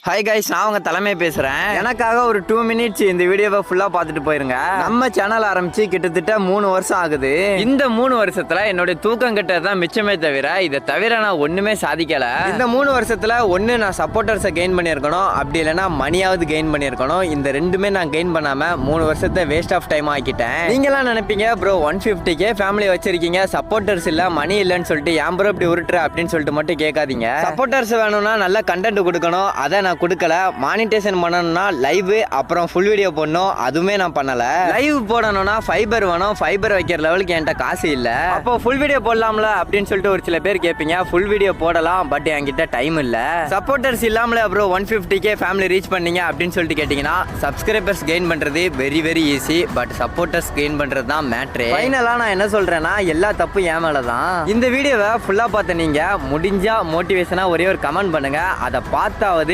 Hi guys, நான் உங்க தலைமை பேசுறேன். எனக்காக ஒரு 2 மினிட்ஸ் இந்த வீடியோவை ஃபுல்லா பார்த்துட்டு போயிருங்க. நம்ம சேனல் ஆரம்பிச்சு கிட்டத்தட்ட 3 வருஷம் ஆகுது. இந்த 3 வருஷத்துல என்னுடைய தூக்கம் கெட்டதான் மிச்சமே தவிர இதை தவிர நான் ஒண்ணுமே சாதிக்கல. இந்த 3 வருஷத்துல ஒண்ணு நான் சப்போர்ட்டர்ஸை கெயின் பண்ணியிருக்கணும், அப்படி இல்லைன்னா மணியாவது கெயின் பண்ணியிருக்கணும். இந்த ரெண்டுமே நான் கெயின் பண்ணாம 3 வருஷத்தை வேஸ்ட் ஆஃப் டைம் ஆக்கிட்டேன். நீங்களாம் நினைப்பீங்க ப்ரோ 150K ஃபேமிலி வச்சிருக்கீங்க, சப்போர்ட்டர்ஸ் இல்ல மணி இல்லைன்னு சொல்லிட்டு ஏன் ப்ரோ இப்படி உருட்டுற அப்படின்னு சொல்லிட்டு மட்டும் கேட்காதீங்க. சப்போர்ட்டர்ஸ் வேணும்னா நல்ல கண்டென்ட் கொடுக்கணும், அதை நான் கொடுக்கல. மானிட்டேஷன் பண்ணணும்னா லைவ் அப்புறம் ஃபுல் வீடியோ போடணும், அதுவுமே நான் பண்ணல. லைவ் போடணும்னா ஃபைபர் வேணும், ஃபைபர் வைக்கிற லெவலுக்கு என்கிட்ட காசு இல்ல. அப்போ ஃபுல் வீடியோ போடலாம்ல அப்படின்னு சொல்லிட்டு ஒரு சில பேர் கேட்பீங்க. ஃபுல் வீடியோ போடலாம், பட் என்கிட்ட டைம் இல்ல. சப்போர்ட்டர்ஸ் இல்லாமல அப்புறம் 150K ஃபேமிலி ரீச் பண்ணீங்க அப்படின்னு சொல்லிட்டு கேட்டீங்கன்னா சப்ஸ்கிரைபர்ஸ் கெயின் பண்றது very very easy, but supporters gain பண்றது தான் மேட்ரு. ஃபைனலா நான் என்ன சொல்றேன்னா எல்லா தப்பு என் மேலதான். இந்த வீடியோவை ஃபுல்லா பார்த்த நீங்க முடிஞ்சா மோட்டிவேஷனா ஒரே ஒரு கமெண்ட் பண்ணுங்க, அதை பார்த்தாவது